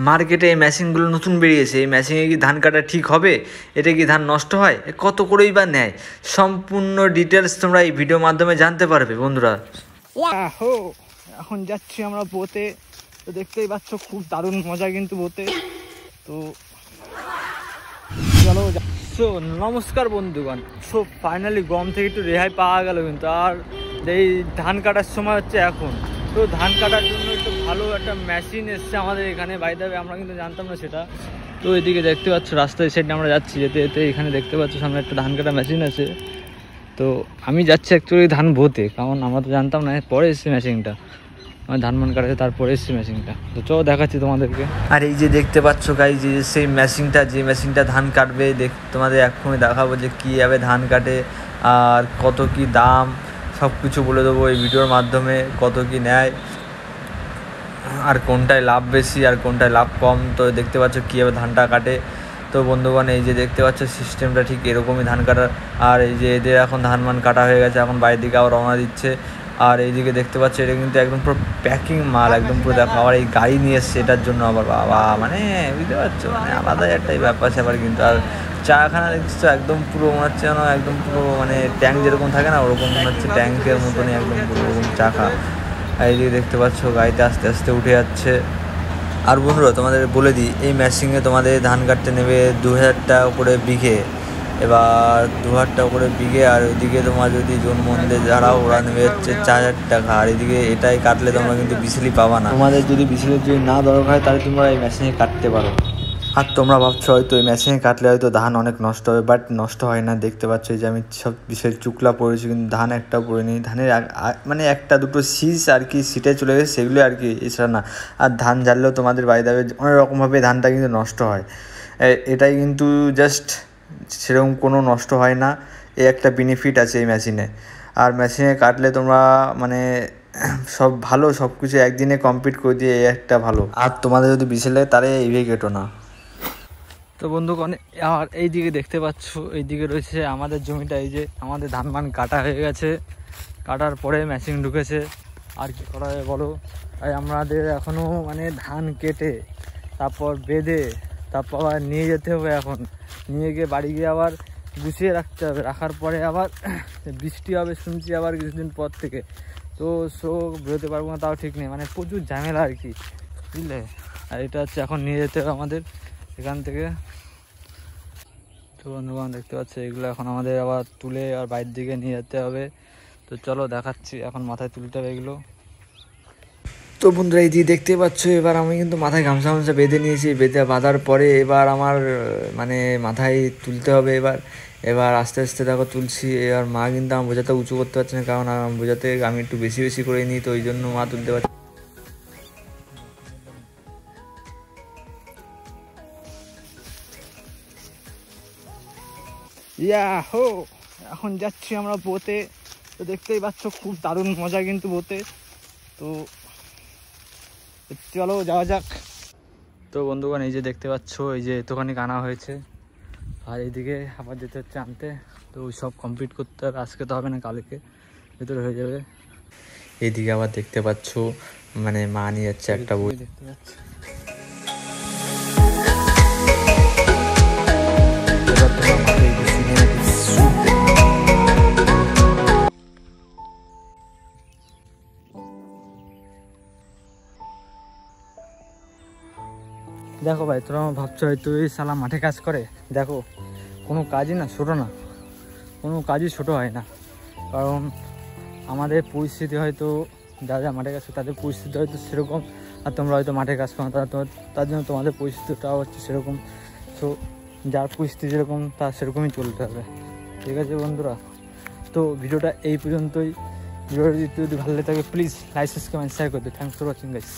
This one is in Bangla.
মার্কেটে এই মেশিনগুলো নতুন বেরিয়েছে, এই মেশিনে কি ধান কাটা ঠিক হবে? এটা কি ধান নষ্ট হয়? কত করেই বা নেয়? সম্পূর্ণ ডিটেলস তোমরা এই ভিডিওর মাধ্যমে জানতে পারবে বন্ধুরা। এখন যাচ্ছি আমরা বোতে, তো দেখতেই পাচ্ছ খুব দারুণ মজা কিন্তু বোতে। তো চলো। সো নমস্কার বন্ধুগণ। সো ফাইনালি গম থেকে একটু রেহাই পাওয়া গেল কিন্তু। আর এই ধান কাটার সময় হচ্ছে এখন। তো ধান কাটার জন্য একটু ভালো একটা মেশিন এসছে আমাদের এখানে, বাই দ্য ওয়ে আমরা কিন্তু জানতাম না সেটা। তো এদিকে দেখতে পাচ্ছ রাস্তার সাইডে আমরা যাচ্ছি, যেতে যেতে এখানে দেখতে পাচ্ছ সামনে একটা ধান কাটা মেশিন আছে। তো আমি যাচ্ছি অ্যাকচুয়ালি ধান ভোতে, কারণ আমরা তো জানতাম না, পরে এসছে মেশিনটা, আমার ধান মান কাটাছে তারপরে এসছে মেশিনটা। তো চলো দেখাচ্ছি তোমাদেরকে। আর এই যে দেখতে পাচ্ছ গাইস, যে সেই মেশিনটা, যে মেশিনটা ধান কাটবে, তোমাদের এক্ষুনি দেখাবো যে কীভাবে ধান কাটে আর কত কি দাম, সব কিছু বলে দেবো এই ভিডিওর মাধ্যমে। কত কি নেয় আর কোনটায় লাভ বেশি আর কোনটায় লাভ কম। তো দেখতে পাচ্ছ কীভাবে ধানটা কাটে। তো বন্ধুগণ এই যে দেখতে পাচ্ছ সিস্টেমটা ঠিক এরকমই ধান কাটার। আর এই যে এদের এখন ধান মান কাটা হয়ে গেছে, এখন বাইরের দিকে আবার রওনা দিচ্ছে। আর এইদিকে দেখতে পাচ্ছ এটা কিন্তু একদম পুরো প্যাকিং মাল, একদম পুরো দেখো। আবার এই গাড়ি নিয়ে এসছে এটার জন্য, আবার বাবা মানে বুঝতে পারছো, মানে আলাদা একটাই ব্যাপার স্যাপার কিন্তু। আর চাখানা দেখছো একদম পুরো মনে হচ্ছে যেন একদম পুরো মানে ট্যাঙ্ক যেরকম থাকে না, ওরকম মনে হচ্ছে ট্যাঙ্কের মতনই একদম পুরো ওরকম চাকা। এইদিকে দেখতে পাচ্ছ গাড়িতে আস্তে আস্তে উঠে যাচ্ছে। আর বন্ধুরা তোমাদের বলে দিই, এই মেশিনে তোমাদের ধান কাটতে নেবে 2000 টাকা করে বিঘে। এবার 2000 টাকা করে বিঘে। আর ওইদিকে তোমার যদি জনমন্দে যারা ওরা নেবে হচ্ছে 4000 টাকা। আর এদিকে এটাই কাটলে তোমরা কিন্তু বিসলি পাবা না। তোমাদের যদি বিসলির যদি না দরকার হয় তাহলে তোমরা এই মেশিনে কাটতে পারো। আর তোমরা ভাবছো হয়তো এই মেশিনে কাটলে হয়তো ধান অনেক নষ্ট হবে, বাট নষ্ট হয় না। দেখতে পাচ্ছ যে আমি সব বিষয় চুকলা পড়েছি কিন্তু ধান একটাও পড়েনি। ধানের মানে একটা দুটো শীষ আর কি সিটে চলে গেছে, সেগুলো আর কি, এছাড়া না। আর ধান ঝাড়লেও তোমাদের বাড়ি দেবে অনেক রকমভাবে ধানটা কিন্তু নষ্ট হয়। এটাই কিন্তু জাস্ট সেরকম কোনো নষ্ট হয় না। এই একটা বেনিফিট আছে এই মেশিনে। আর মেশিনে কাটলে তোমরা মানে সব ভালো, সব কিছু একদিনে কমপ্লিট করে দিয়ে এই একটা ভালো। আর তোমাদের যদি বিসলে তাহলে এইভাবে কেটো না। তো বন্ধুগণ আর এইদিকে দেখতে পাচ্ছ, এইদিকে রয়েছে আমাদের জমিটা। এই যে আমাদের ধান মান কাটা হয়ে গেছে, কাটার পরে মেশিন ঢুকেছে। আর কি করা হয় বলো। তাই আমাদের এখনও মানে ধান কেটে তারপর বেঁধে তারপর আবার নিয়ে যেতে হবে। এখন নিয়ে গিয়ে বাড়ি গিয়ে আবার গুছিয়ে রাখতে হবে। রাখার পরে আবার বৃষ্টি হবে শুনছি আবার কিছুদিন পর থেকে। তো বেরোতে পারবো না তাও ঠিক নেই, মানে প্রচুর ঝামেলা আর কি, বুঝলে। আর এটা হচ্ছে এখন নিয়ে যেতে হবে আমাদের এখান থেকে। তো বন্ধুগণ দেখতে পাচ্ছি এগুলো এখন আমাদের আবার তুলে আর বাইরের দিকে নিয়ে যেতে হবে। তো চলো দেখাচ্ছি, এখন মাথায় তুলতে হবে এগুলো। তো বন্ধুরা এই দিয়ে দেখতে পাচ্ছ এবার আমি কিন্তু মাথায় গামছা গামছা বেঁধে নিয়েছি। বাঁধার পরে এবার আমার মানে মাথায় তুলতে হবে। এবার আস্তে আস্তে দেখো তুলছি। এবার মা কিন্তু আমার বোঝাতে উঁচু করতে পারছে না, কারণ বোঝাতে আমি একটু বেশি বেশি করে নিই, তো ওই জন্য মা তুলতে পারছে। এখন যাচ্ছি আমরা বোতে, তো দেখতেই পাচ্ছ খুব দারুণ মজা কিন্তু বোতে। তো চলো যাওয়া যাক। তো বন্ধুগণ এই যে দেখতে পাচ্ছ, এই যে এতখানি আনা হয়েছে, আর এইদিকে আবার যেতে হচ্ছে আনতে। তো সব কমপ্লিট করতে হবে, আজকে তো হবে না, কালকে ভেতরে হয়ে যাবে। এইদিকে আবার দেখতে পাচ্ছ মানে মা নিয়ে যাচ্ছে একটা বই। দেখতে পাচ্ছি দেখো ভাই, তোরা ভাবছো হয়তো এই শালা মাঠে কাজ করে। দেখো কোনো কাজই না ছোটো না, কোনো কাজই ছোটো হয় না। কারণ আমাদের পরিস্থিতি হয়তো যা যা মাঠে কাজ করে তাদের পরিস্থিতি হয়তো সেরকম, আর তোমরা হয়তো মাঠে কাজ করো তার জন্য তোমাদের পরিস্থিতিটাও হচ্ছে সেরকম। সো যার পরিস্থিতি যেরকম তার সেরকমই চলতে হবে, ঠিক আছে বন্ধুরা। তো ভিডিওটা এই পর্যন্তই। ভিডিওটা যদি ভালো লাগে থাকে প্লিজ লাইক সাবস্ক্রাইব শেয়ার করে দিও। Thanks for watching guys.